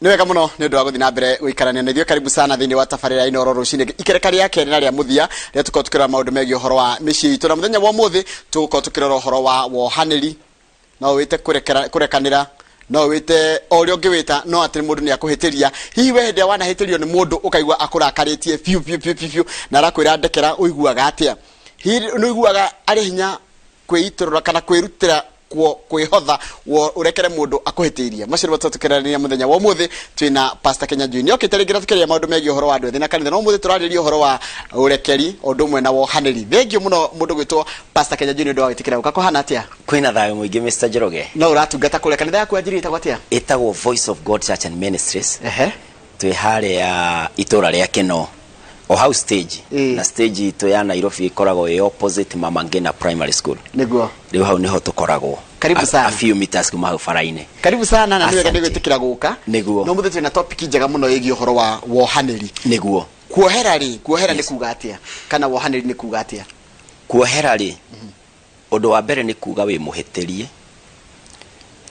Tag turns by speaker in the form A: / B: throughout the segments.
A: Ni wega muno ni ndu wa guthi na mbere guikarania na ithuĩ. Karibu sana thini wa tabarĩra ino rucini ikereka ria kene na ria muthia ria tuko tukirora maundu megie uhoro wa mĩciĩ itũ, na muthenya wa umuthi tuko tukirora uhoro wa wohanĩri. No wite kurekanĩra, no wite ũrĩa ũngĩwĩta, no atĩ mũndũ nĩ akũhĩtĩria. Hihi we hĩndĩ wanahĩtĩrio nĩ mũndũ ũkaigua akũrakarĩtie biu na arakwĩra ndekera, ũiguaga atĩa? Hihi nĩ ũiguaga arĩ hinya kwĩitũrũra kana kwĩrutĩra kwĩhotha urekere mundu akuhitiirie? Macio nĩmo tũtukĩrania muthenya wa umuthi. Twina Pastor Kenya Junior okĩte rĩngĩ tũkĩrĩa maundu megie uhoro wa andũ ethĩ na kanitha. No umuthi tũrarĩrĩria uhoro wa urekeri ũndũ ũmwe na wohanĩri. Thengio muno mundu gwĩtwo Pastor Kenya Junior, ndu wa gwĩtĩkĩra gũka kũhana atĩa?
B: Kwĩna thayũ mũingĩ Mr. Njoroge.
A: No ũratungata kũrĩa kanitha yaku anjĩrĩ ĩtagwo atĩa?
B: Ĩtagwo Voice of God Church and Ministries. Twĩ harĩa itũra rĩa Keno o house stage. Na stage itu ya Nairobi ikoragwo ĩ opposite Mama Ngina Primary School.
A: Niguo
B: rĩu hau niho tukoragwo.
A: Karibu sana.
B: A few meters kuma hau bara-inĩ.
A: Karibu sana na niwega gwĩtĩkĩra gũka.
B: Niguo
A: no mũthĩ twĩna topic njega mũno ĩgie uhoro wa wohanĩri.
B: Niguo
A: kuohera rĩ, kuohera nĩ kuga atĩa kana wohanĩri nĩ kuga atĩa?
B: Kuohera rĩ, ũndũ wa mbere nĩ kuga wĩ mũhĩtĩrie,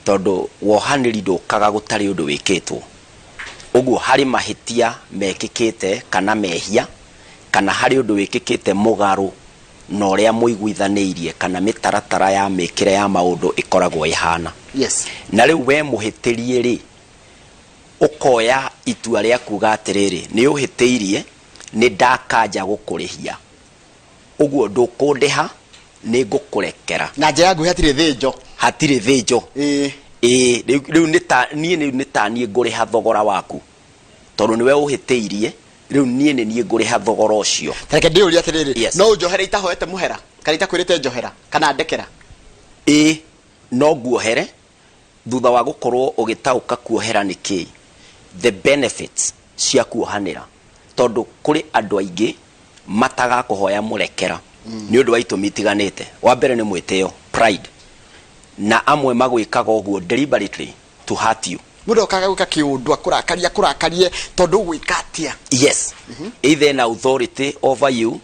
B: tondũ wohanĩri ndũkaga gũtarĩ ũndũ wĩkĩtwo. Ũguo harĩ mahĩtia mekĩkĩte kana mehia, kana harĩ ũndũ wĩkĩkĩte mũgarũ na ũrĩa mũiguithanĩirie kana mĩtaratara ya mĩkĩre ya maũndũ ĩkoragwo ĩhana.
A: Yes.
B: Na rĩu we mũhĩtĩrie rĩ, ũkoya itua rĩa kuga atĩrĩrĩ, nĩ ũhĩtĩirie, nĩ ndakanja gũkũrĩhia, ũguo ndũkũndĩha, nĩ ngũkũrekera. Na
A: njĩra nguhĩ hatirĩ thĩnjo.
B: Hatirĩ thĩnjo. Rĩu nĩ ta niĩ ngũrĩha thogora waku, tondũ nĩwe ũhĩtĩirie. Rĩu niĩ nĩ niĩ ngũrĩha thogora ũcio.
A: Reke ndĩũrie atĩrĩrĩ, no njohere itahoete mũhera kana itakwĩrĩte njohera kana ndekera?
B: No nguohere thutha wa gũkorwo ũgĩtaũka kuohera nĩ kĩĩ, the benefits cia kuohanĩra, tondũ kũrĩ andũ aingĩ matagakũhoya mũrekera nĩ ũndũ wa itũmi itiganĩte. Wa mbere nĩ mwĩtĩo, pride, na amwe magwĩkaga ũguo deliberately to hurt you.
A: Mũndũ okaga gwĩka kĩũndũ akũrakarie tondũ gwĩka atĩa?
B: Yes. Either na authority over you,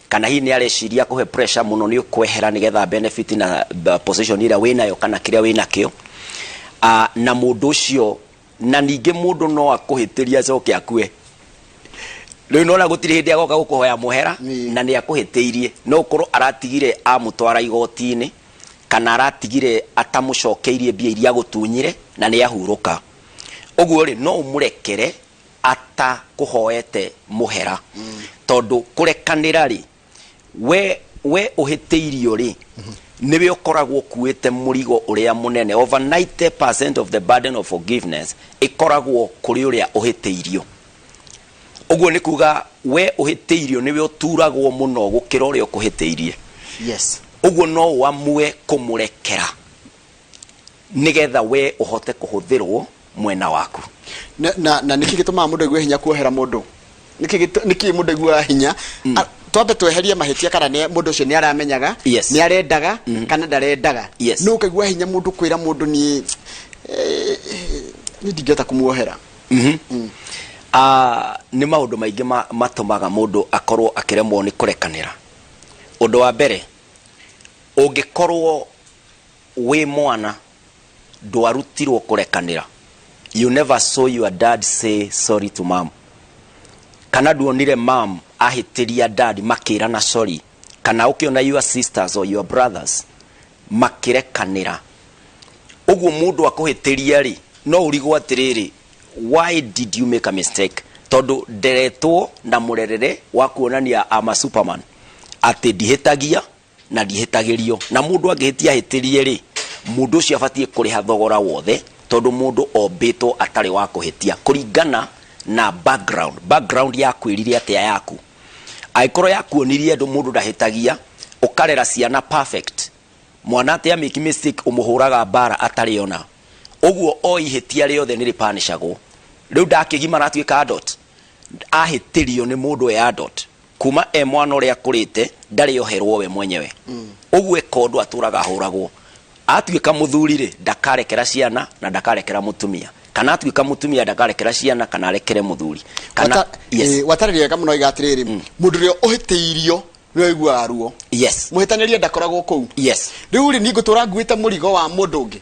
B: kana hihi nĩ areciria kũhe pressure mũno nĩ ũkwehera nĩgetha benefit na position ĩrĩa wĩnayo kana kĩrĩa wĩnakĩo. Na mũndũ ũcio, na ningĩ mũndũ no akũhĩtĩria acoke akue. Rĩu nona gũtirĩ hĩndĩ agoka gũkũhoya mũhera na nĩ akũhĩtĩirie. No ũkorwo aratigire amũtwara igoti-inĩ, kana aratigire atamũcokeirie mbia iria agũtunyire na nĩ ahurũka. Ũguo rĩ, no ũmũrekere atakũhoete mũhera. Tondũ kũrekanĩra rĩ, we ũhĩtĩirio rĩ, nĩwe ũkoragwo kuĩte mũrigo ũrĩa mũnene. Over 90% of the burden of forgiveness ĩkoragwo kũrĩ ũrĩa ũhĩtĩirio. Ũguo nĩ kuga we ũhĩtĩirio nĩwe ũturagwo mũno gũkĩra ũrĩa ũkũhĩtĩirie.
A: Yes.
B: Ũguo no wamue kũmũrekera nĩgetha we ũhote kũhũthĩrwo mwena waku.
A: Na nĩkĩ gĩtũmaga mũndũ aigue hinya kuohera mũndũ? Nĩkĩ mũndũ aiguaga hinya? Twambe tweherie mahĩtia kana mũndũ ũcio nĩ aramenyaga, nĩ arendaga kana ndarendaga. No ũkaigua hinya mũndũ kwĩra mũndũ niĩ ndingĩhota kũmuohera.
B: Nĩ maũndũ maingĩ matũmaga mũndũ akorwo akĩremwo nĩ kũrekanĩra. Ũndũ wa mbere, ũngĩkorwo wĩ mwana ndwarutirwo kũrekanĩra, you never saw your dad say sorry to mom, kana nduonire mom ahĩtĩria dad makĩrana sorry, kana ũkĩona your sisters or your brothers makĩrekanĩra. Ũguo mũndũ akũhĩtĩria rĩ, no ũrigwo atĩrĩrĩ, why did you make a mistake? Tondũ nderetwo na mũrerere wa kuonania ama superman atĩ ndihĩtagia na ndihĩtagĩrio. Na mũndũ angĩhĩtia hĩtĩrie rĩ, mũndũ ũcio abatie kũrĩha thogora wothe, tondũ mũndũ ombĩtwo atarĩ wa kũhĩtia kũringana na background ya kwĩrire atĩa yaku. Angĩkorwo yakuonirie andũ mũndũ ndahĩtagia, ũkarera ciana perfect, mwana atĩa make mistake ũmũhũraga mbara atarĩ ona. Ũguo o ihĩtia rĩothe nĩ rĩpanishagwo. Rĩu ndakĩgimara atuĩka adult, ahĩtĩrio nĩ mũndũ adult, kuma mwana ũrĩa akũrĩte ndarĩ oherwo we mwenyewe. Ũguo eka atũraga ahũragwo. Atuĩka mũthuri rĩ, ndakarekera ciana na ndakarekera mũtumia, kana atuĩka mũtumia ndakarekera ciana kana arekere mũthuri. Kana
A: watarĩria wega mũno igatĩrĩrĩ, mũndũ ũrĩa ũhĩtĩirio nĩ aiguaga ruo.
B: Yes.
A: Mũhĩtanĩria ndakoragwo kũu.
B: Yes.
A: Rĩu rĩ nĩ ngũtũra nguĩte mũrigo wa mũndũ ũngĩ.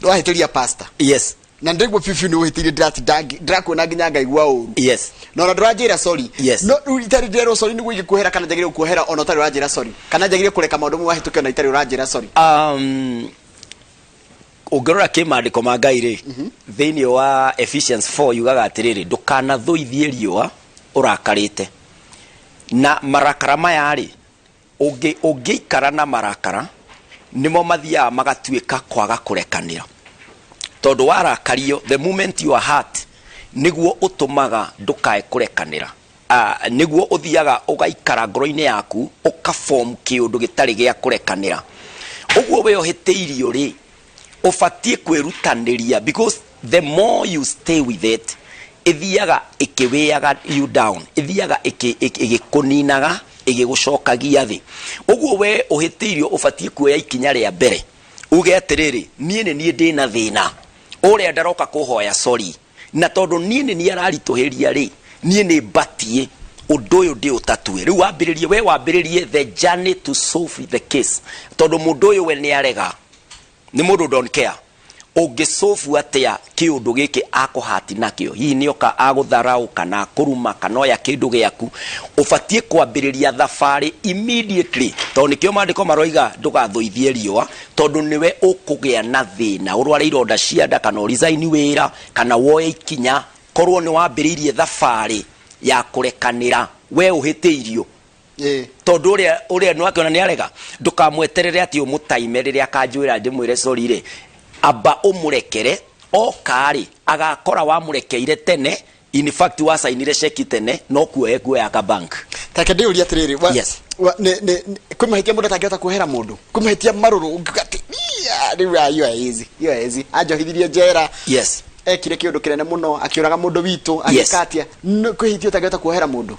A: Ndwahĩtĩria pastor.
B: Yes.
A: na ndego pipi ni uhitire ndirakuona nginya ngaigua uru
B: yes
A: no na ndurajira sorry
B: yes
A: no itari ndero sorry ni gwige kuhera kana njagire kuhera ona utari urajira sorry kana njagire kureka maundu mwa hituke na itari urajira sorry
B: Ugorora kimandiko ma Ngai ri thiini wa Ephesians 4 yugaga atiriri ndukana thuithie riua urakarite na marakara maya ri ungiikara na marakara nimo mathia magatuika kwaga kurekanira tondu warakario the moment your heart niguo utumaga ndukae kurekanira niguo uthiaga ugaikara ngoro-ini yaku ukaform kiundu gitari gia kurekanira uguo we ohiteirio ri ufatie kwirutaniria because the more you stay with it ithiaga ikiweaga you down ithiaga igikuninaga igigucokagia thi uguo we uhiteirio ufatie kuoya ikinya ria mbere uge atiriri nie ni ndina thina uria ndaroka kuhoya sorry na tondu nie ni ararituhiria ri nie ni batie undu uyu ndi utatue riu wambiririe we wambiririe the journey to solve the case tondu mundu uyu we ni arega ni mundu don't care ungisofu atia kiundu giki akuhati nakio hii ni oka agutharau kana kuruma kana oya kindu giaku ufatie kwambiriria thafari immediately tondu nikio mandiko maroiga ndugathuithie riua tondu niwe ukugia na thina urware ironda cia nda kana resign wira kana woye ikinya korwo ni wambiririe thafari ya kurekanira we uhiteirio tondu uria ni wakiona ni arega ndukamweterere ati umutaime riria akanjwira ndimwire sorry ri aba umurekere okari agakora wamurekeire tene in fact wasainire cheki tene no kuoye kuoya ka bank
A: take ndi uria atiriri
B: yes
A: kumahitia mundu atangihota kuhera mundu kumahitia maruru ungati riu you easy ajohithirie njera
B: yes
A: ekire kiundu kinene muno akiuraga mundu witu agikatia kuhitia utangihota kuhera mundu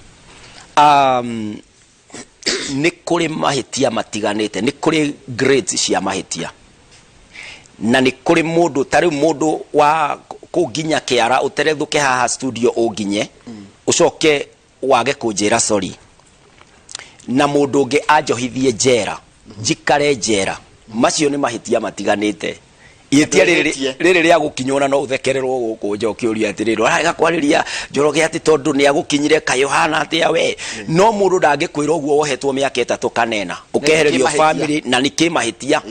B: ni kuri mahitia matiganite ni kuri grades cia mahitia na ni kuri mundu tari mundu wa kunginya kiara uterethuke haha studio unginye ucoke wage kunjira sorry na mundu ungi ajohithie njera njikare njera macio ni mahitia matiganite itia riri ria gukinyona no uthekererwo guku njoki uria atiriro araga kwariria njoroge ati tondu ni agukinyire Kayohana atia we no mundu ndangikwira uguo wohetwo miaka 3 kanena ukehererio family na nikimahitia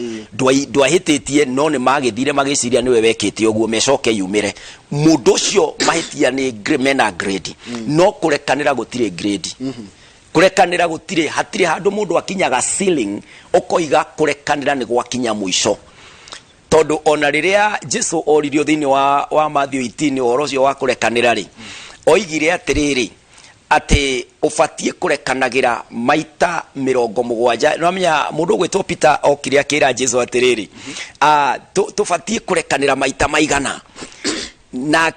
B: ndwahititie no ni magithire magiciria niwe wekite uguo mecoke yumire mundu cio mahitia ni mena grade no kurekanira gutire grade kurekanira gutire hatire handu mundu akinyaga ceiling ukoiga kurekanira ni gwakinya muico tondu ona riria Jesu oririo thini wa Matthew 18 oro cio wa kurekanira ri oigire atiriri ati ufatie kurekanagira maita 70 no amenya mundu gwetwo Peter okire akira Jesu atiriri tufatie kurekanira maita maigana na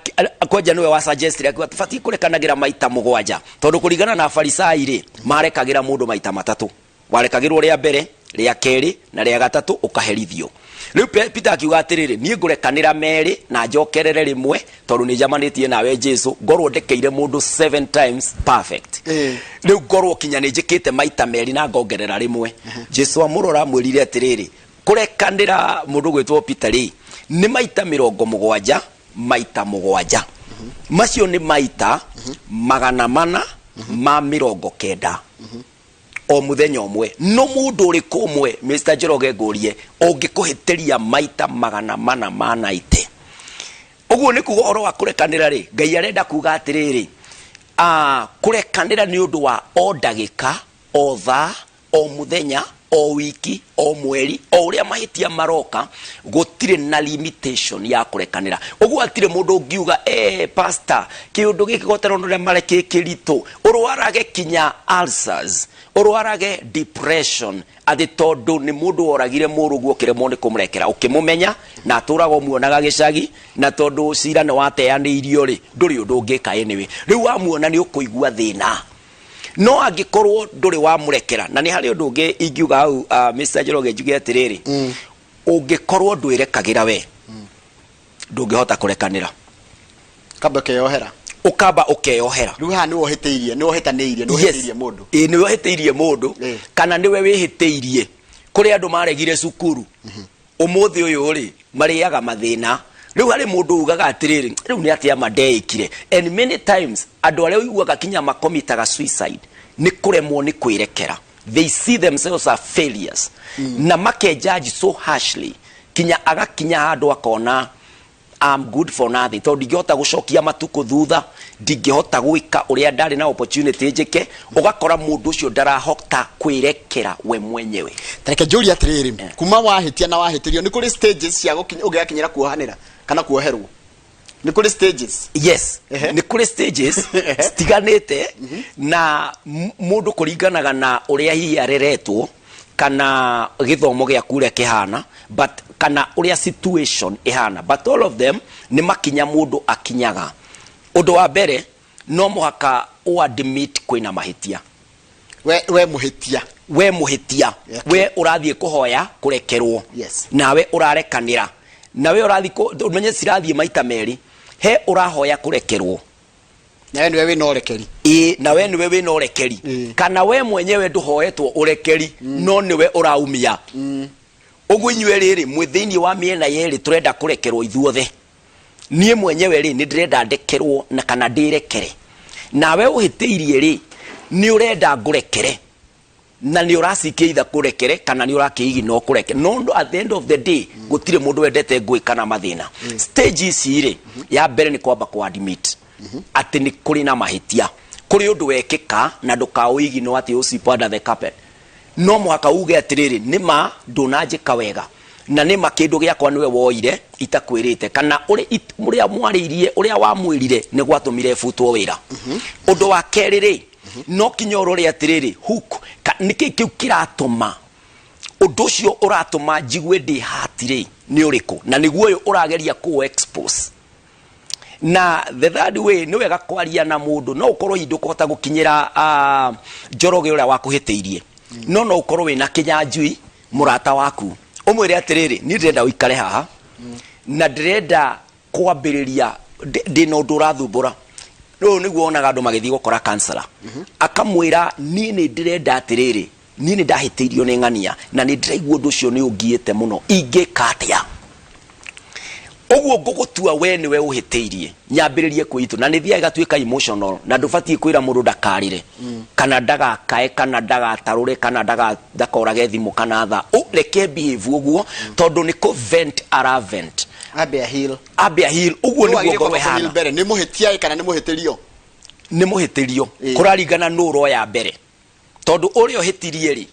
B: koja niwe wa suggest akiwa tufatie kurekanagira maita 7 tondu kuringana na Farisai ri marekagira mundu maita 3 warekagirwo ria mbere ria keri na ria gatatu ukaherithio riu Peter akiuga atiriri nie ngurekanira meri na njokerere rimwe tondu ni jamanitie nawe Jesu ngorwo ndekeire mundu 7 times perfect riu ngorwo kinya ni njikite maita meri na ngongerera rimwe Jesu amurora mwirire atiriri kurekanira mundu gwetwo Peter ri ni maita 70 maita 7 macio ni maita 400 ma 90 o muthenya omwe no mundu uri kumwe Mr. Njoroge ngurie ungikuhitiria maita 400 ma 90 uguo ni kugo oro wa kurekanira ri Ngai arenda kuga atiriri kurekanira ni undu wa o ndagika o thaa o muthenya o wiki o mweri o uria mahitia maroka gutire na limitation ya kurekanira uguo atire mundu ngiuga pastor kiundu giki gotero ndu mareke kirito urwarage kinya ulcers urwarage depression ati tondu ni mundu oragire muruguo kiremo ni kumurekera ukimumenya na aturago muonaga gicagi na tondu cira ni wateaniirio ri nduri undu ngika anyway riu wamuona ni ukuigua thina no angikorwo nduri wa murekera na ni hari undu ungi ingiuga au Mr. Njoroge njuge atiriri ungikorwo ndwirekagera we ndungihota kurekanira
A: kamba keyohera
B: ukamba ukeyohera
A: riu ha ni wohetaniirie mundu
B: ni woheteirie mundu kana niwe wihiteirie kuri andu maregire cukuru umuthi uyu ri mariaga mathina riu hari mundu ugaga atiriri riu ni atia madeikire and many times andu aria uiguaga kinya makomitaga suicide ni kuremwo ni kwirekera. They see themselves as failures na makejaji so harshly kinya agakinya handu akona I'm good for nothing. Tondu ndingihota gucokia matuku thutha, ndingihota gwika uria ndari na opportunity njike, ugakora mundu ucio ndarahota kwirekera we mwenyewe.
A: Tareke njuri atiriri kuma wahitia na wahitirio ni kuri stages cia ugiakinyira kuohanira kana kuoherwo. Ni kuri stages.
B: Yes, ni kuri stages stiganete na mundu kuringanaga na uria hihi areretwo kana githomo gia kuria kihana, but kana uria situation ihana, but all of them ni makinya mundu akinyaga. Undu wa mbere no muhaka admit kwina mahitia.
A: We muhitia.
B: We muhitia. Okay. We urathie kuhoya kurekerwo.
A: Yes.
B: Nawe urarekanira. Nawe urathie umenye sirathie maita meri. He urahoya kurekerwo.
A: Nawe niwe wina urekeri.
B: Nawe niwe wina urekeri. Kana we mwenyewe nduhoetwo urekeri no niwe uraumia. Ugu inywe riri mwithiini wa miena yeri turenda kurekerwo ithuothe. Nie mwenyewe ri ni ndirenda ndekerwo na kana ndirekere. Nawe uhitiirie ri ni urenda ngurekere. Na ni urasikia itha kurekere kana ni urakiigi no kurekere. No at the end of the day gutire mundu wendete ngui kana mathina. Stage ici ri ya mbere ni kwamba ku admit ati ni kuri na mahitia. Kuri undu wekika na ndukaoigi no ati ucipo under the carpet. No muhaka uge atiriri nima ndunajika wega na nima kindu giakwa niwe woire itakwirite kana uria mwariirie uria wamwirire ni gwatumire futwo wira. Undu wa keriri no kinyoro ri atiriri hook niki kiu kiratuma undu ucio uratuma jigwe ndi hatiri ni uriku na niguo uyu urageria ku expose. Na the third way ni wega kwaria na mundu no ukorwo indu kuhota gukinyira njoroge uria wakuhiteirie no ukorwo wina kinyanjui murata waku umwire atiriri ni ndirenda uikare haha na ndirenda kwambiriria ndina undu urathumbura. No niguo onaga andu magithii gukora counselor akamwira ni ndirenda atiriri ni ndahiteirio ni ngania na ni ndiraigua undu ucio ni ungiite muno ingika atia. Oguo ngugutua we niwe uhiteirie nyambiririe kuitu na nithia igatuika emotional na ndufatie kwira mundu ndakarire kana ndagakae kana ndagatarure kana ndakorage thimu kana tha ureke behave uguo tondu ni vent aravent
A: abia heal
B: uguo ni guo we hana
A: ni muhitia kana ni muhitirio
B: kuraringana no roya mbere tondu urio hitirie ri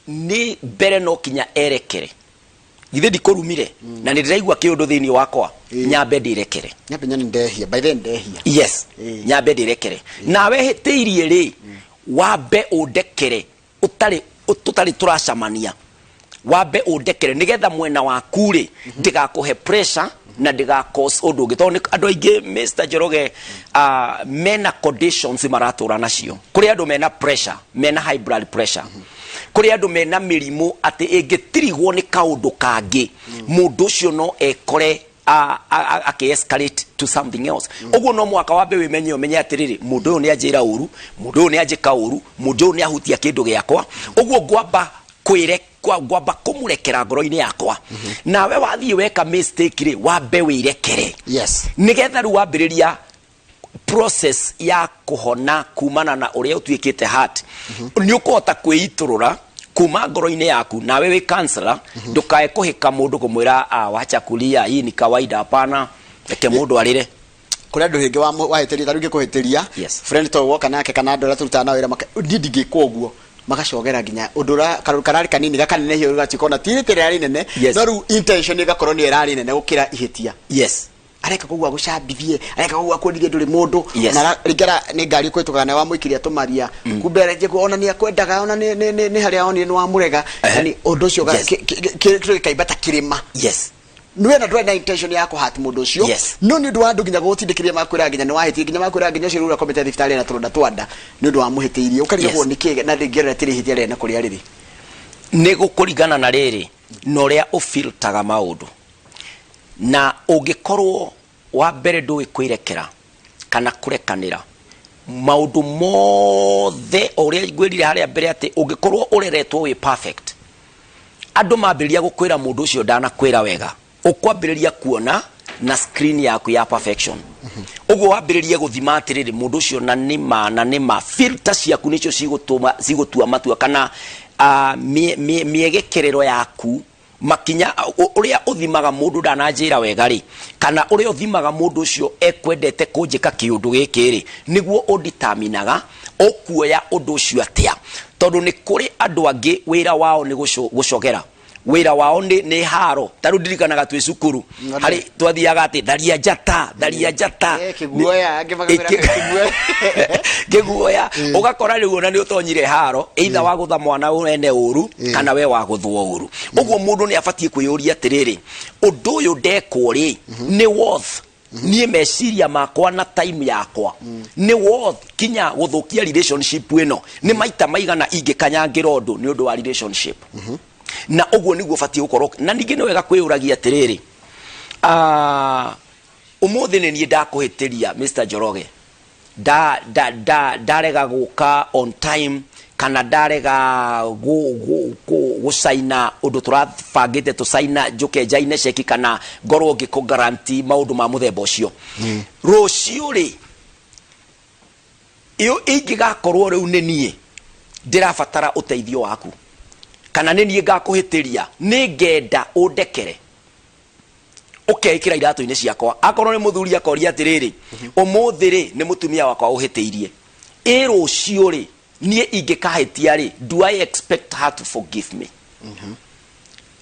B: ni mbere no kinya erekere githe ndikurumire na ndiraigua kiundu thiini wakwa nyambe ndirekere
A: nyambe nyani ndehia by then ndehia
B: yes nyambe ndirekere nawe hiteirie ri wambe undekere utari turacamania wambe undekere nigetha mwena waku ri ndigakuhe pressure na ndiga cause undu ngi andu aingi Mr. Njoroge mena conditions maratura nacio kuri andu mena pressure mena high blood pressure kuri andu mena mirimu ati ingitirigwo ni kaundu kangi mundu ucio no ekore escalate to something else. Uguo no mwaka wambe wimenye umenye atiriri mundu uyu ni ajira uru mundu uyu ni ajika uru mundu uyu ni ahutia kindu giakwa uguo ngwamba gwamba kumurekera ngoro-ini yakwa nawe wathie weka mistake ri wambe wirekere nigetha ru wambiriria process ya kuhona kumana na uria utwikite heart ni ukuhota kwiiturura kuma ngoro-ini yaku nawe wi counselor ndukae kuhika mundu kumwira wacha kulia hii ni kawaida hapana eke mundu arire
A: kuri andu hingi wahitiria taruge kuhitiria friend to woka nake kana andu ra turutana wira ndingikwo guo magacogera nginya undura karari kanini gakanene hiyo gatikona tiritira ri nene no ru intention igakorwo ni irari nene gukira ihitia areka kugwa gucambithie areka kugwa kundirie nduri mundu na rigera ni ngari kwitugana wa muikiria tumaria kumbere je kuona ni akwendaga ona ni haria oni ni wa murega yani undu cio kaibata kirima niwe na ndwenda intention yako hati mundu ucio no ni ndu wa ndu nginya gutindikiria makwira nginya ni wahitie nginya makwira nginya cio rura komete thifitari na turunda twanda ni ndu wa muhitiirie ukarigwo ni kige na ndingirera tiri hitia rene kuria riri
B: ni gukurigana na riri no ria ufiltaga maundu na ungikorwo wa mbere ndui kwirekera kana kurekanira maundu mothe uria ngwirire haria mbere ati ungikorwo ureretwo wi perfect andu mambiria gukwira mundu ucio ndana kwira wega ukwambiriria kuona na screen yaku ya perfection. Uguo wambiririe guthima atiriri mundu ucio na nima filter ciaku nicio cigotua matua kana miegekerero yaku makinya uria uthimaga mundu ndananjira wega ri kana uria uthimaga mundu ucio ekwendete kunjika kiundu giki ri niguo unditaminaga okuoya undu ucio atia tondu ni kuri andu angi wira wao ni gucogera wira wao ni haro taru ndirikanaga twi cukuru hari twathiaga ati daria njata
A: kiguoya angivagavira kiguoya
B: kiguoya ugakora riu ona ni utonyire haro either wa gutha mwana wene uru kana we wa guthwo uru uguo mundu ni abatie kwiyuria atiriri undu uyu ndekwo ri ni worth nie meciria makwa na time yakwa ni worth kinya guthukia relationship ino ni maita maigana ingikanyangira undu ni undu wa relationship na uguo niguo batie gukorwo na ningi ni wega kwiyuragia atiriri umuthi ni nie ndakuhitiria Mr. Njoroge darega guka on time kana darega gusaina undu turabangite tusaina njuke njaine ceki kana ngorwo ngiko guarantee maundu ma muthemba ucio rucio ri iyo ingigakorwo riu ni nie ndirabatara uteithio waku kana ni nie ngakuhitiria ni ngenda undekere ukekira iratu-ini ciakwa akorwo ni muthuri akoria atiriri umuthi ri ni mutumia wakwa uhitiirie rucio ri nie ingikahitia ri do I expect her to forgive me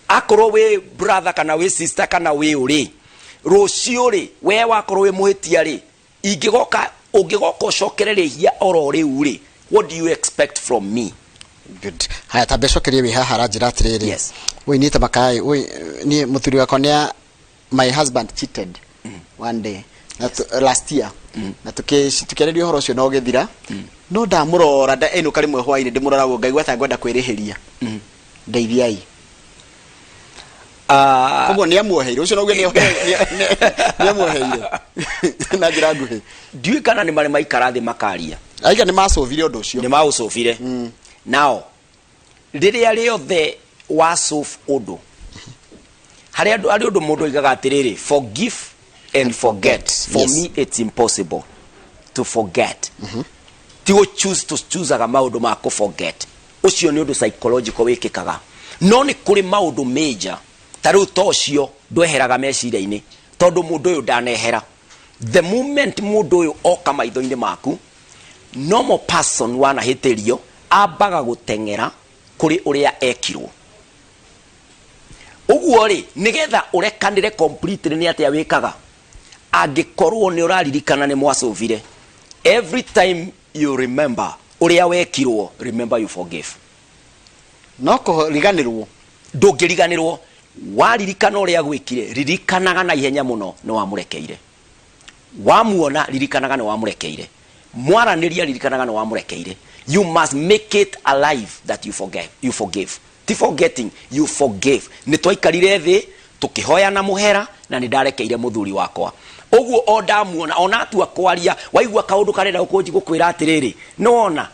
B: akorwo we brother kana we sister kana we uri rucio ri we wakorwo we muhitia ri ingigoka ungigoka ucokererehia oro riu ri what do you expect from me?
A: Good. Haya tabecokerie wi haha ranjira atiriri
B: yes
A: we ni tamakai we ni muthuri wakwa ni my husband cheated one day last year na tukirerio horo cio no githira no ndamurora nda eno kali mwe hwaini ndimurora wo ngai gwata ngwenda kwirihiria ndeithiai koguo ni amuoheire ucio no gwe ni amuoheire na njira nguhi
B: ndiui kana ni mari maikara thi makaria
A: aiga ni macovire undu ucio
B: ni mausovire now riria riothe wasove undu hari undu mundu igaga atiriri forgive and forget for me it's impossible to forget to choose aga maundu ma ku forget ucio ni undu psychological wikikaga no ni kuri maundu major taru tocio ndweheraga meciria-ini tondu mundu uyu ndanehera the moment mundu uyu oka maitho-ini maku normal person wanahitirio ambaga gutengera kuri uria ekirwo uguo ri nigetha urekanire completely ni atia wikaga angikorwo ni uraririkana ni mwacovire every time you remember uria wekirwo remember you forgive
A: no kuriganirwo
B: ndungiriganirwo waririkana uria gwikire ririkanaga na ihenya muno no wamurekeire wamuona ririkanaga no wamurekeire mwaraniria ririkanaga no wamurekeire you must make it alive that you forgive ti forgetting you forgive ni twaikarire thi tukihoya na muhera na ni ndarekeire muthuri wakwa uguo ondamuona ona atua kwaria waigua kaundu karenda ukunji gukwira atiriri nona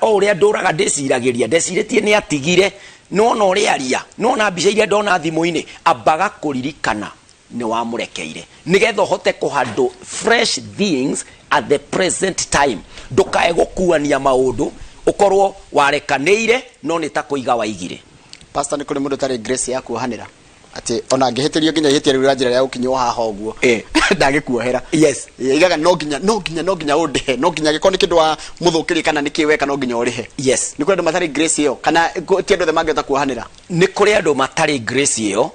B: o uria nduraga ndeciragirie ni atigire nona uria aria nona mbica iria ndona thimu-ini ambaga kuririkana ni wamurekeire nigetha hote kuhandle fresh things at the present time ndukae gukuania maundu ukorwo warekanire no ni ta kuiga waigire
A: pastor ni kuri mundu tari grace ya kuhanira ati ona ngihitirio nginya ihitirio rira njira ya ukinyo haha uguo ndagikuohera
B: yes
A: igaga no nginya undihe no nginya gikoni kindu wa muthukiri kana nikiweka no nginya urihe
B: yes
A: ni kuri andu matari grace iyo kana ti andu the mangeta kuhanira
B: ni kuri andu matari grace iyo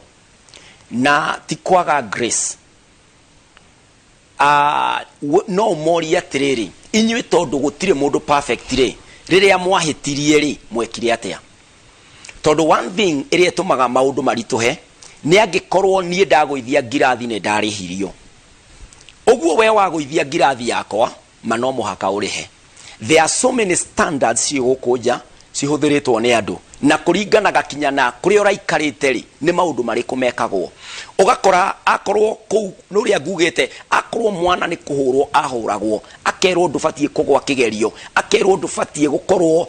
B: na ti kwaga grace no mori atiriri inyui tondu gutire mundu perfect ri riria mwahitirie ri mwekire atia tondu one thing iria tumaga maundu marituhe ni angikorwo nie ndaguithia ngirathi ne ndarihirio uguo we waguithia ngirathi yakwa mano muhaka urihe there are so many standards cigukuja cihuthiritwo ni andu na kuringana gakinya na kuri uraikarite ri ni maundu mariku mekagwo ugakora akorwo ku nuria ngugite akorwo mwana ni kuhurwo ahuragwo akerwo ndubatie kugwa kigerio akerwo ndubatie gukorwo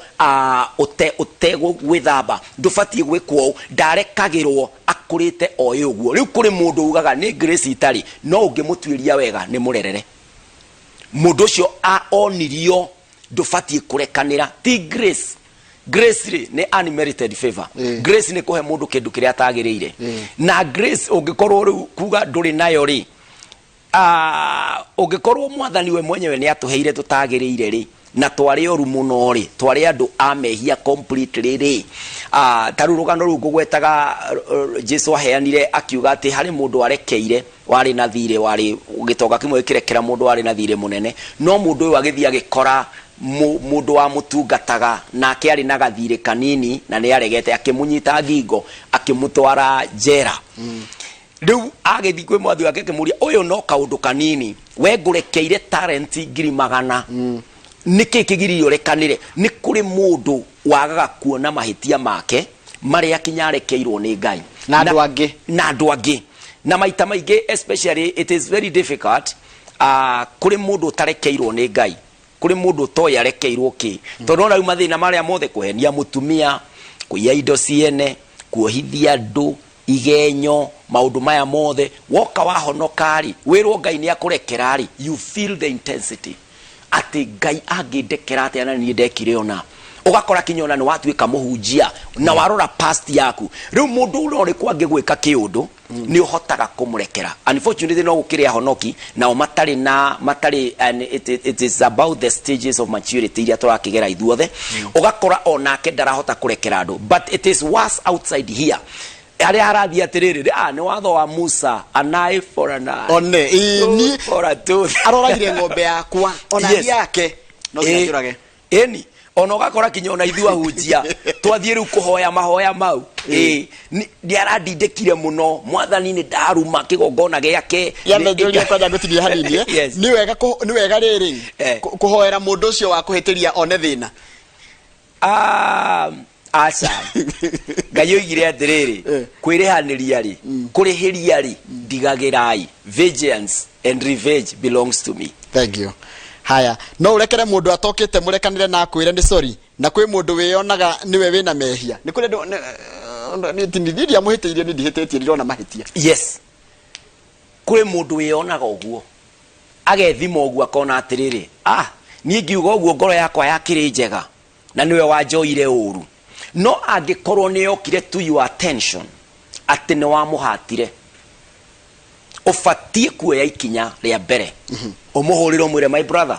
B: ute gwithamba ndubatie gwikwo ndarekagirwo akurite oye uguo riu kuri mundu ugaga ni grace itari no ungimutuiria wega ni murerere mundu ucio onirio ndubatie kurekanira ti grace. Grace ri ni unmerited favor. Grace ni kuhe mundu kindu kiria atagiriire na grace ungikorwo riu kuga nduri nayo ri ungikorwo mwathani we mwenyewe ni atuheire tutagiriire ri na twari oru muno ri twari andu amehia completely ri taru rugano ru ngugwetaga Jesu aheanire akiuga ati hari mundu arekeire wari na thire wari ugitoga kimwe kirekera mundu wari na thire munene no mundu uyu agithia gikora mundu wa mutungataga na akiari na gathire kanini na ni aregete akimunyita ngingo akimutwara jera. Riu agethi kwe mwathi wake kimuria uyu no kaundu kanini we ngurekeire talent 100,000 niki kigiririo rekanire ni kuri mundu wagaga kuona mahitia make mari akinyarekeirwo ni Ngai
A: na andu angi
B: na maita maingi especially it is very difficult kuri mundu tarekeirwo ni Ngai kuri mundu toya rekeirwo ki tondu na mathina maria mothe kuhenia mutumia kuiya indo ciene kuohithia ndu igenyo maundu maya mothe woka wahonokari wirwo Ngai ni akurekerari you feel the intensity ati Ngai angindekera ati ana ni ndekire ona ugakora kinyona ni watuika muhunjia na warora past yaku riu mundu uri kwange gwika kiundu ni uhotaga kumurekera. Unfortunately no gukiria honoki na matari and it is about the stages of maturity iria turakigera ithuothe ugakora onake ndarahota kurekera andu but it is worse outside here ari arathia atiriri ni watho wa Musa anae for an eye
A: one ni
B: for a tooth
A: aroragire ng'ombe yakwa ona yake no sinjurage
B: eni ono gakora kinyona ithu ahunjia twathie riu kuhoya mahoya mau ni aradindekire muno mwathani ni ndaruma kigongona giake
A: yame njuria kwanja gutirie hanini ni wega riri kuhoera mundu ucio wa kuhitiria one thina
B: asa Ngai oigire atiriri kwirihaniria ri kurihiria ri ndigagirai vengeance and revenge belongs to me.
A: Thank you. Haya no urekere mundu atokite murekanire na akwire ni sorry na kwi mundu wionaga niwe wina mehia ni kuri ni tindidia muhitiirie ni ndihititie ndirona mahitia.
B: Yes kuri mundu wionaga uguo agethima uguo akona atiriri ni ngiuga uguo ngoro yakwa yakiri njega na niwe wanjoire uru no angikorwo ni yokire to your attention ati ni wa muhatire ufatie kuoya ikinya ria mbere umuhuriro mwire my brother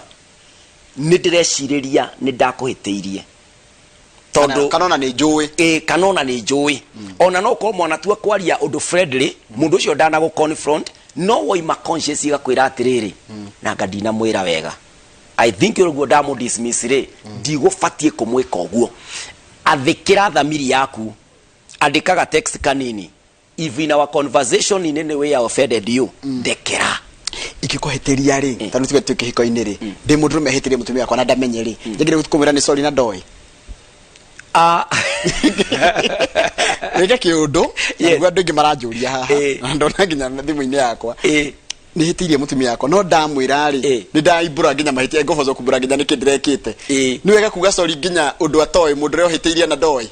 B: ni ndirecireria ni ndakuhiteirie tondu
A: kanona ni njui
B: kanona ni njui ona no ko mwana tu akwaria undu friendly mundu ucio ndana go confront no woi ma conscience igakwira atiriri na ngadina mwira wega I think urugo ndamu dismiss ri ndigufatie kumwika uguo athikira thamiri yaku andikaga text kanini if in our conversation in any way I offended you ndekera
A: ikikuhitiria ri tanu tuge tukihiko-ini ri ndi mundu mehitirie mutumia kwa na ndamenye ri ngire gutukumira ni sorry na ndoi reke kiundu na andu ingi maranjuria haha ndona nginya thimu-ini yakwa ni hitirie mutumia yakwa no ndamwira ri ni ndaibura nginya mahitia ngobozo kubura nginya nikindirekite ni wega kuga sorry nginya undu atoi mundu reo hitirie na ndoi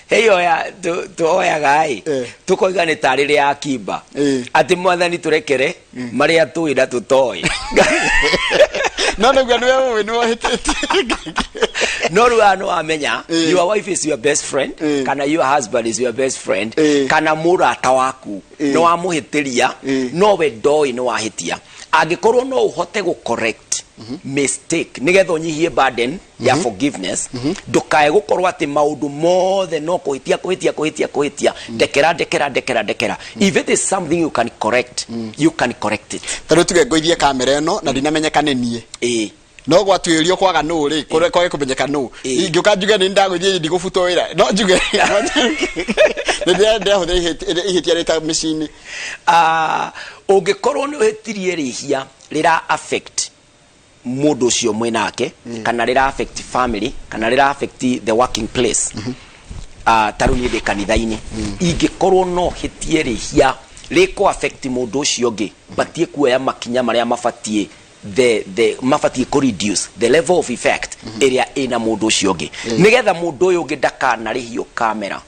B: heyo ya tuoya gai tukoiga ni tarire ya kimba ati mwathani turekere maria tuira tutoi
A: no niguo ni wewe ni wahitete
B: no ruano amenya your wife is your best friend kana your husband is your best friend kana murata waku no amuhitiria no we ndoi no wahitia angikorwo no uhote go correct mistake nigetha unyihie burden ya forgiveness ndukae gukorwo ati maundu mothe no kuhitia ndekera if it is something you can correct you can correct it.
A: Tano tuge ngoithie kamera eno na ndinamenyeka nenie no gwatuirio kwaga no ri kwage kumenyeka no ingiuka njuge ni ndagwithie ndigufutwo wira no njuge ndia hothe ihitia rita machine
B: ungikorwo ni uhitirie rihia rira affect mundu ucio mwenake kana rira affect family kana rira affect the working place taruni de kanitha-ini ingikorwo no hitie rihia riko affect mundu ucio ngi batie kuoya makinya maria mafatie the mafati ko reduce the level of effect area ina mundu ucio ungi nigetha mundu uyu ungi ndakanarihio kamera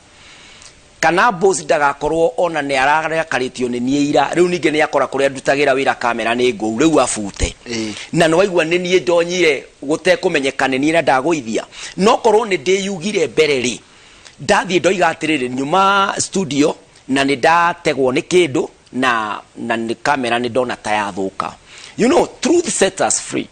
B: kana boss ndagakorwo ona ni ararakaritio ni niira riu ninge ni akora kuria ndutagira wira kamera ni ngou riu afute na no waigua ni nie ndonyire gutekumenyekane ni ndaguithia no korwo ni ndiyugire mbere ri ndathie ndoiga atiriri nyuma studio na ni ndategwo ni kindu na ni kamera ni ndona ta yathuka you know truth set us free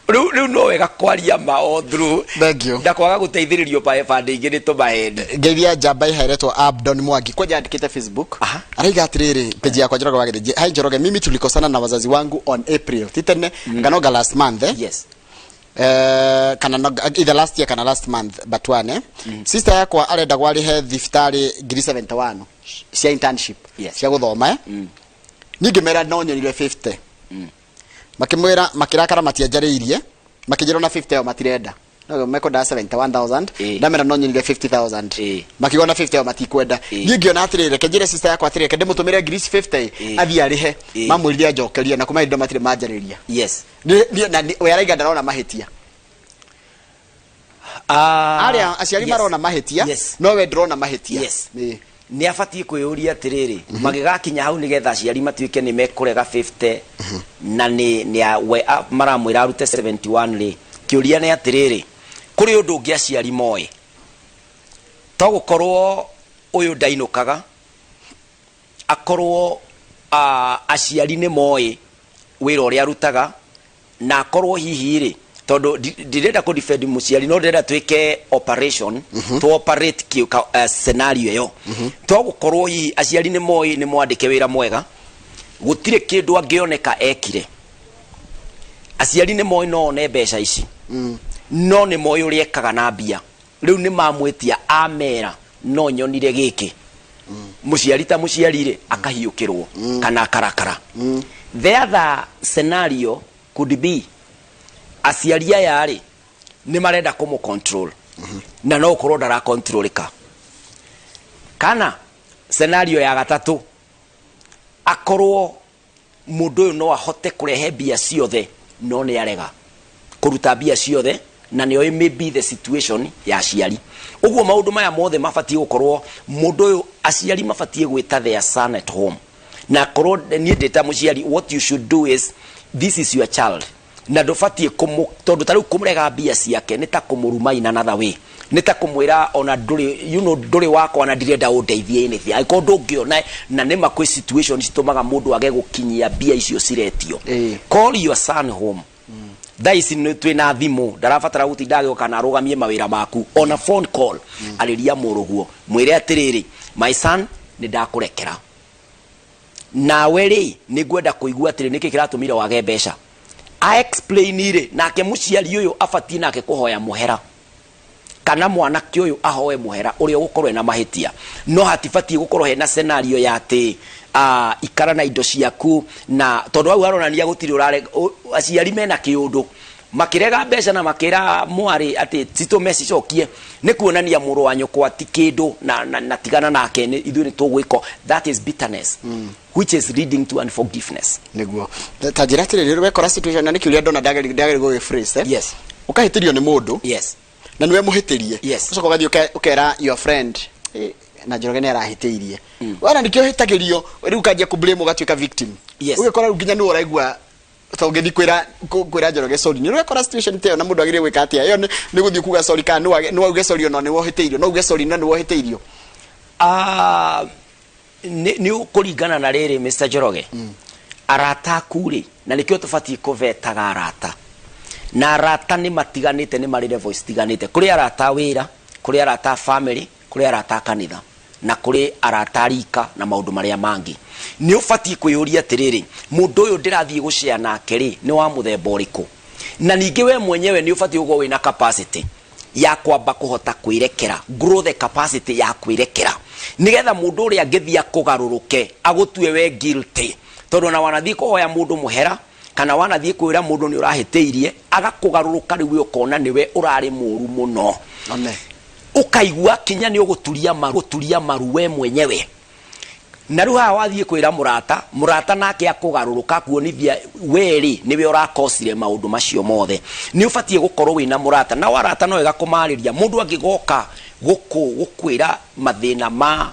B: riu no wega kwaria ma all through
A: thank you
B: ndakwaga guteithiririo by bande ingĩ nĩtũmahende
A: ngeithia njamba iheretwo Abdon Mwangi kwa andikite Facebook araiga atiriri page yakwa Njoroge wagithie hi Njoroge mimi tulikosana na wazazi wangu on April titene nganoga last month
B: yes
A: kana either last year kana last month but one sister yakwa arenda gwarihe thiftari ngiri 71 cia internship cia guthoma ningimera no nyonire 50 makimwira makirakara matianjariirie makijira na 50 yo matirenda no meko da 71000 ndamera no nyonire 50000 makigona 50 yo matikwenda ningiona atirire kejire sister yakwa atirire kende mutumire ngiri 50 athia rihe mamwirire njokeria na kuma indo matire manjariria
B: yes
A: na oyaraiga ndarona mahitia aria aciari marona mahitia no we ndrona mahitia
B: ni afatie kwiyuria atiriri magigakinya hau nigetha aciari matuike ni mekurega 50 na ni maramwira arute 71 ri kiuria ni atiriri kuri undu ungi aciari moe to gukorwo uyu ndainukaga akorwo aciari ni moe wira uria arutaga na akorwo hihi ri tondu ndirenda ku defend muciari no ndirenda twike operation to operate ki scenario yo to gukorwo hihi aciari ni moe ni mwandike wira mwega gutire kindu angioneka ekire aciari ni moe no ne mbeca ici no ni moe uri ekaga na mbia riu ni mamwetia amera no nyonire giki muciari ta muciari ri akahiukirwo kana akarakara the other scenario could be aciari aya ri ni marenda kumu control na no ukorwo ndara controlika kana scenario ya gatatu akorwo mundu uyu no ahote kurehe bia ciothe no ni arega kuruta bia ciothe na ni maybe the situation ya aciari uguo maundu maya mothe mafatie gukorwo mundu uyu aciari mafatie gwita their son at home na korwo ni ndeta muciari what you should do is this is your child na ndofatie tondu tariu kumurega bia ciake nita kumurumaina another way nita kumwira ona nduri nduri wako na ndirenda undeithie anything aiko ndungiona na nema kwi situation citumaga mundu age gukinyia bia icio ciretio call your son home daisi ni twina thimu ndarabatara gutinda agioka na arugamie mawira maku on a phone call ariria muruguo mwire atiriri my son ni ndakurekera nawe ri ni gwenda kuigua atiri niki kiratumira wage mbeca I explain ire nake muciari uyu afatie nake kuhoya muhera kana mwanake uyu ahoe muhera uri gukorwe na mahitia no hatifatie gukorwo hena scenario ya ati ikara na indo ciaku na tondu au aronania gutiri urare aciari mena kiundu makirega mbeca na makira mwari ati tito message okie ni kuonania muru wa nyoko ati kindu na tigana nake ni ithu ni tugwiko that is bitterness which is leading to unforgiveness
A: niguo tajira tiri we kora situation na nikiuria ndona ndageri go phrase
B: yes
A: ukahitirio ni mundu
B: yes
A: na niwe muhitirie
B: yes
A: ucoka gathi ukera your friend na Njoroge ni arahitiirie wana ndikio hitagirio riu kanjia ku blame ugatuika victim
B: yes
A: ugekora nginya ni uraigua taugethi kwira Njoroge sorry ni rekora situation teo na mundu agire gwika atia yo ni guthii kuga sorry kana ni wauge sorry no ni wohiteirio no uge sorry no ni wohiteirio
B: ni ukuringana na riri Mr. Njoroge arata kuri na nikio tufatie kuvetaga arata na arata ni matiganite ni mari level stiganite kuri arata wira kuri arata family kuri arata kanitha na kuri arata rika na maundu maria mangi ni ufatie kwiyuria atiriri mundu uyu ndirathie gushare nake ri ni wa muthemba uriku na ningi we mwenyewe ni ufatie ugo wina capacity ya kwamba kuhota kwirekera growth capacity ya kwirekera nigetha mundu uri angithia kugaruruke agutue we guilty tondu na wanathie kuhoya mundu muhera kana wanathie kwira mundu ni urahiteirie agakugaruruka riu ukona niwe urari muru muno amen ukaigua kinya ni uguturia maru we mwenyewe na riu haha wathie kwira murata nake akugaruruka kuonithia weri niwe urakosire maundu macio mothe ni ubatie gukorwo wina murata na warata no wega kumariria mundu angigoka gukwira mathina ma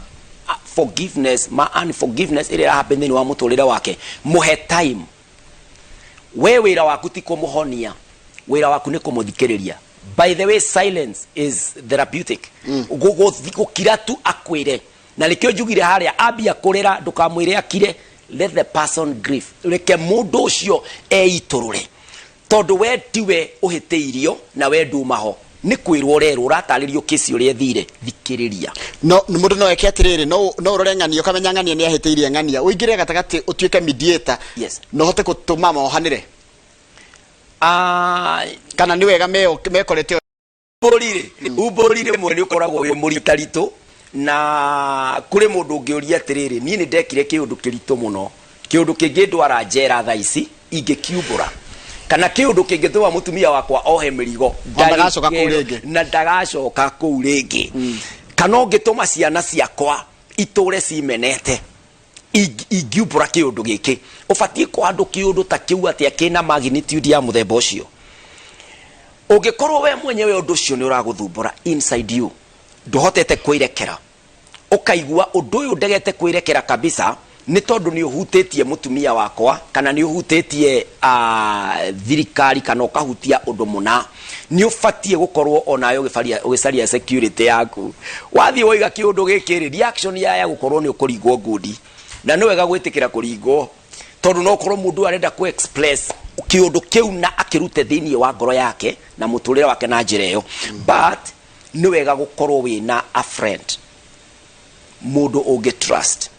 B: forgiveness ma unforgiveness ire happen ni wa muturire wake muhe time. We wira waku ti kumuhonia, wira waku ni kumuthikiriria. By the way, silence is therapeutic. Gukira tu akwire na likio njugire haria ambia kurira ndukamwire akire, let the person grieve. Reke mundu ucio eiturure tondu we tiwe uhiteirio na we ndumaho ni kwirwo rero urataririo kesi uri thire thikiriria.
A: No mundu no eke atiriri no urore ng'ania ukamenya ng'ania ni ahiteirie ng'ania uingire gatagati utuike mediator.
B: Yes.
A: No hote gutuma mohanire kana ni wega mekorete
B: uborire mwene ukoragwo wi muritarito na kuri mundu ungiuria atiriri ni ndekire kiundu kirito muno kiundu kingi ndwara njera tha ici ingikiumbura kana kiundu kingitwa mutumia wakwa ohe mirigo na ndagacoka kuu ringi kana ngituma ciana ciakwa iture cimenete ingiumbura kiundu giki ubatie kwandu kiundu ta kiu atia kina magnitude ya muthemba ucio ungikorwo we mwenyewe undu ucio ni uraguthumbura inside you nduhotete kwirekera ukaigua undu uyu ndegete kwirekera kabisa ni tondu ni uhutĩtie mutumia wakwa kana ni uhutĩtie thirikari kana ukahutia undu muna ni ubatie gukorwo onayo ugicaria security yaku wathie woiga kiundu gikiri reaction ya gukorwo ni ukuringwo ngudi na no wega gwitikira kuringwo tondu no korwo mundu arenda ku express kiundu kiu na akirute thini wa ngoro yake na muturire wake na njira iyo but ni wega gukorwo wina a friend mundu ungi trust.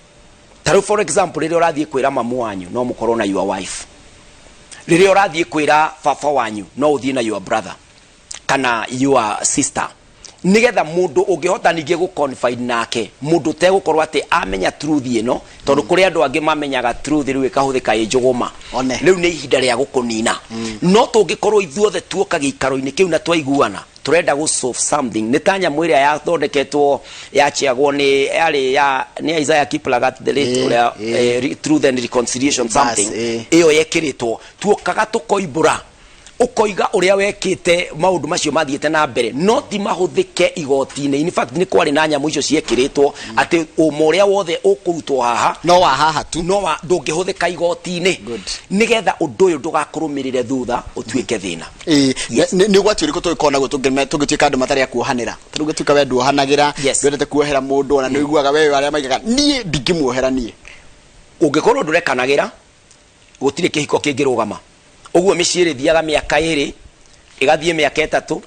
B: Taru for example riri urathie kwira mamu wanyu no mukorwo na your wife, riri urathie kwira baba wanyu no uthie na your brother kana your sister, nigetha mundu ungihota ningi gu confide nake mundu te gukorwo ati amenya truth ino tondu kuri andu angi mamenyaga truth riu ikahuthika njuguma riu ni ihinda ria gukunina no tungikorwo ithuothe tuoka giikaro-ini kiu na twaiguana turenda gu solve something nitanya mwire ya thondeketwo yachiagwo ni yari ya ni Isaiah Kiplagat the late truth and reconciliation something iyo yekiritwo tuokaga tukoibura ukoiga uria wekite maundu macio mathiete na mbere no ti mahuthike igoti-ini. In fact ni kwari na nyamu icio ciekiritwo ati umoria wothe ukurutwo haha
A: no wa haha tu
B: no wa ndungihuthika igoti-ini nigetha undu uyu ndugakurumirire thutha utuike thina.
A: Ni ugwati uriko twikona gwe tungituika andu matari akuohanira tungituika we nduohanagira ndwendete kuohera mundu ona ni uiguaga we aria maigaga nie ndingimuohera nie
B: ungikorwo ndurekanagira gutire kihiko kingirugama uguo miciiri thiaga miaka iri igathie miaka 3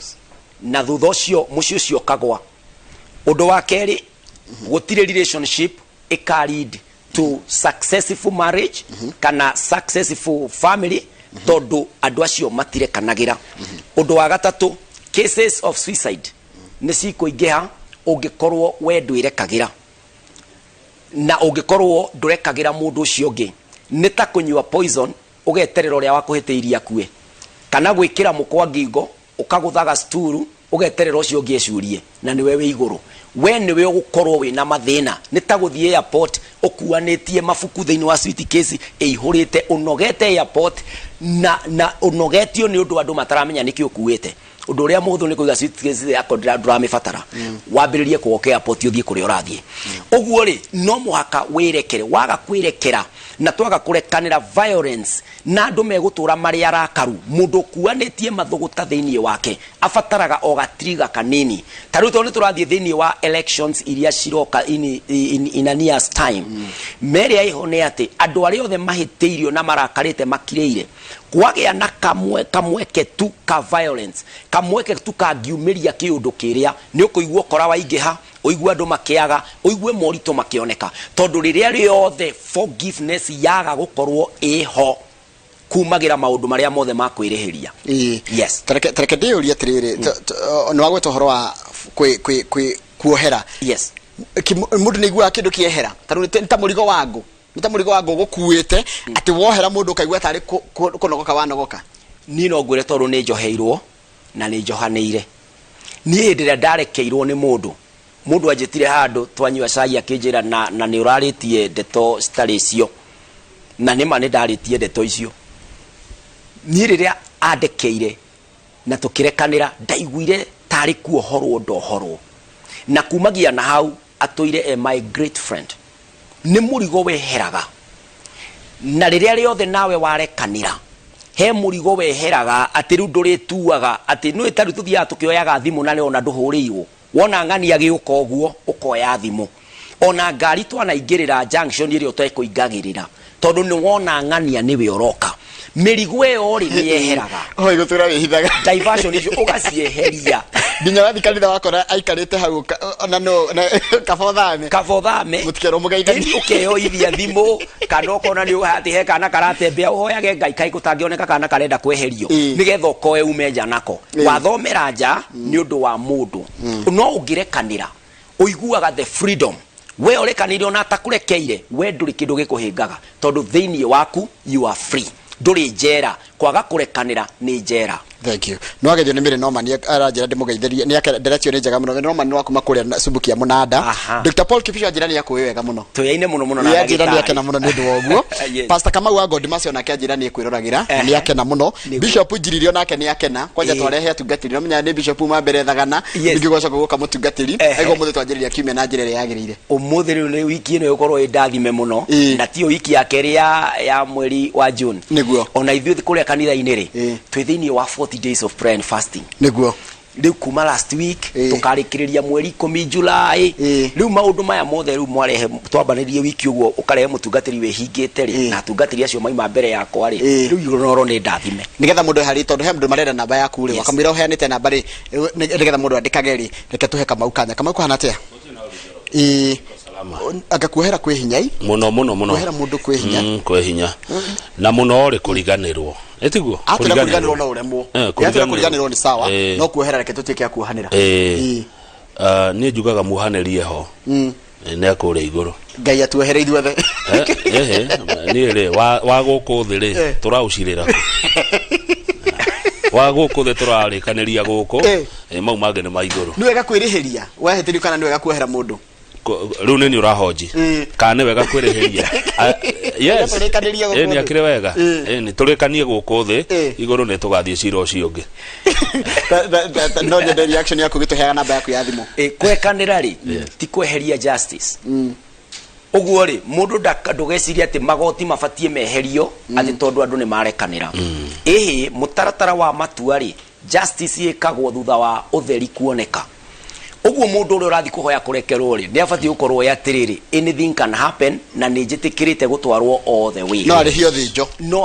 B: na thutha ucio mucio ucio kagwa undu wa keri gutire relationship ika lead to successful marriage kana successful family tondu andu acio matirekanagira. Undu wa gatatu cases of suicide ni cikuingiha ungikorwo we ndwirekagira na ungikorwo ndurekagira mundu ucio ungi ni ta kunyua poison ugeterera uria wakuhiteiria kue kana gwikira mukwa ngingo ukaguthaga sturu ugeterera ucio ungi ecurie na niwe wi iguru we niwe ugukorwo wina mathina ni ta guthie airport ukuanitie mabuku thiini wa suitcase ihurite unogete airport na unogetio ni undu andu mataramenya niki ukuite undu uria muthu ni kuiga suitcase yako nduramibatara wambiririe kuoka airport uthie kuria urathie uguo ri no muhaka wirekere waga kwirekera na twaga kurekanira violence na andu megutura mari arakaru mundu kuanitie mathuguta thiini wake afataraga ogatriga kanini taru tondu turathie thiini wa elections iria ciroka in a near time meri aiho ni ati andu aria othe mahiteirio na marakarite makireire kwagia na kamweke tu ka violence kamweke tu ka giumiria kiundu kiria ni ukuigua kora waingiha uigua andu makiaga uigue morito makioneka tondu riria riothe forgiveness yaga gukorwo iho kumagira maundu maria mothe makwirihiria. Yes,
A: tareke ndiuria atiriri ni wagweta horo wa kuohera.
B: Yes,
A: mundu ni igua kindu kiehera taru ta murigo wangu nita murigo wangu gukuite ati wohera mundu kaigua tari kunogoka wanogoka
B: ni no ngwire tondu ni njoheirwo na ni njohaneire ni ndira ndarekeirwo ni mundu mundu anjitire handu twanyua cai akinjira na ni uraritie ndeto stari cio na nima ni ndaritie ndeto icio ni riria andekeire na tukirekanira ndaiguire tari kuohorwo ndohorwo na kumagia na hau atoire my great friend ni murigo weheraga na riria riothe nawe warekanira he murigo weheraga ati ru ndurituaga ati no itaru tuthia tukioyaga thimu na ona nduhurirwo wona ng'ani agiuka oguo ukoya thimu ona ngari twanaingirira junction iria utekuingagirira tondu ni wona ng'ania niwe oroka mirigo yo ri nieheraga
A: oi gutura wihithaga
B: diversion icio ugacieheria
A: nginya wathi kanitha wakora aikarite hau ona no kabothame mutikero mugeithani
B: ukeyoithia thimu kana ukona ni uhati he kana karatembea uhoyage ngai kai gutangioneka kana karenda kweherio nigetha ukoe ume nja nako wathomera nja ni undu wa mundu no ungirekanira uiguaga the freedom we orekanire ona atakurekeire we nduri kindu gikuhingaga tondu thiini waku you are free nduri njera kwaga kurekanira ni njera.
A: Thank you. No agethio ni mire no mani aranjira ndimugeitheri ni direction ni njega muno no mani no kuma kuria subuki ya munada Dr. Paul Kibisho njirani yako wega muno
B: tuyaine muno na
A: ya njirani yake na muno ni ndu woguo Pastor Kamau wa God Macio nake njirani kwiruragira ni yake na muno Bishop Njiririo nake ni yake na kwanja twarehe atungatiri no menya ni Bishop Mambere thagana ngigoca guka mutungatiri ego muthe twanjiriria kiume na njirere yagirire
B: umuthi ni wiki ino yokorwo indathime muno na tio wiki yake ya mweri wa June
A: niguo
B: ona ithuĩ kuria kanitha iniri twi thiini wa 40 days of prayer and fasting
A: niguo
B: riu kuma last week tukarikiriria mweri 10 July riu maundu maya mothe riu mwarehe twambanirie wiki uguo ukarehe mutungatiri wihingite ri na tungatiri acio maima mbere yakwa ri riu igororo ni ndathime
A: nigetha mundu hari tondu he mundu marenda namba yaku ri wakamwira uheanite namba ri nigetha mundu andikage ri reke tuhe Kamau kanya Kamau kuhana atia agakuhera kwihinyai
C: muno
A: kuhera mundu kwihinya
C: kwihinya na muno ri kuriganirwo etiguo
A: kuriganirwo no uremwo kuriganirwo ni sawa no kuhera reke tutike akuhanira
C: ni njugaga muhanerie ho ne akure iguru
A: ngai atuhere ithuothe
C: ni ri wa guku thi ri turaucirira wa guku thi turarikaniria guku mau mangĩ nĩ maiguru
A: ni wega kwirihiria wahetirio kana ni wega kuhera mundu
C: riu ni urahoji kana wega kwirihiria yes ni akire wega ni turikanie guku thi iguru ni tugathie cira ucio ungi
A: no the reaction yako gituheaga namba yaku ya thimu
B: kwekanira ri ti kweheria justice uguo ri mundu ndugeciria ati magoti mabatie meherio ati tondu andu ni marekanira mutaratara wa matua ri justice ikagwo thutha wa utheri kuoneka uguo mundu uri urathi kuhoya kurekerwo ri ni abatie ukorwo yatiriri anything can happen na ni njitikirite gutwarwo all the way
A: no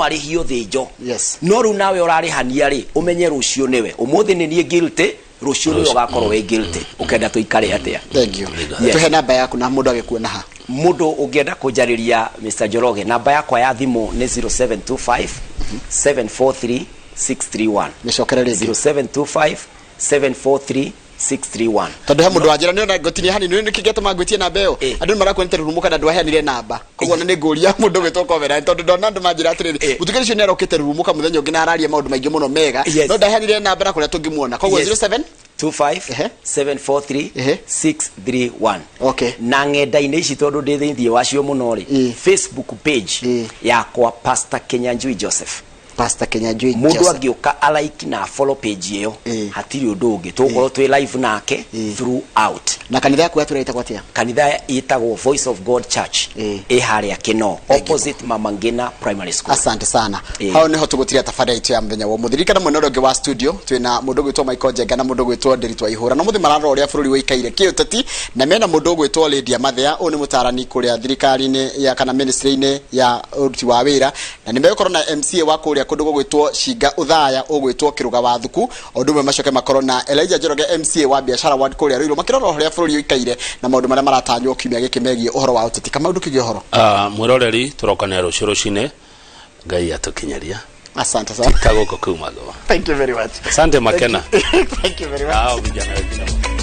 A: ari hio thinjo
B: yes no ru nawe urarihania ri umenye rucio niwe umuthi ni nie guilty rucio niwe ugakorwo we guilty ukenda tuikare atia.
A: Thank you. Tuhe namba yaku na mundu agikuona ha
B: mundu ungienda kunjariria Mr. Njoroge namba yakwa ya thimu ni 0725 743 631
A: nicokere ringi
B: 0725 743 631
A: tondu he mundu wanjira ni ona gotinia hani ni kigete magwitie namba iyo andu marakwenda rurumuka na ndwaheanire namba koguo ni nguria mundu gwitwa Kovera tondu ndona andu manjira atiriri mutukiri cio ni arokite rurumuka muthenya ungi na araria maundu maingi muno mega no ndaheanire namba na kuria tungimuona koguo 07
B: 25 743 631
A: okay
B: na ng'enda-inĩ ici tondu ndi thĩinĩ wacio muno ri Facebook page yakwa Pastor Kinyanjui Joseph mundu angioka alike na follow page iyo hatiri undu ungi tukorwo twi live nake throughout
A: na kanitha yaku aturaita kwatia
B: kanitha itagwo Voice of God Church haria Kino opposite Mama Ngina Primary School.
A: Asante sana hao niho tugutiria tafadhali itu ya mthenya wa muthirika na mwena ungi wa studio twina mundu gwitwo Michael Jenga na mundu gwitwo Nderitwa Ihura na muthi mararo uria bururi wikaire kiuteti na mena mundu gwitwo Lydia Mathea uni mutarani kuria thirikari-ini ya kana ministry-ini ya uruti wa wira na nimekorwo na MCA wa kuria kundu gwitwo Shinga Uthaya ugwitwo Kiruga wa Thuku ondumwe macoke makorwo na Elijah Njoroge MCA wa biashara ward kuria Ruiru makirora uria bururi wikaire na maundu maria maratanywo kiumia giki megie uhoro wa uteti kama undu kigi uhoro
C: mwiroreri turokania rucine ngai atukinyaria.
A: Asante sana.
C: Tagoko kumago.
A: Thank you very much.
C: Asante Makena.
A: Thank you very much.
C: Vijana.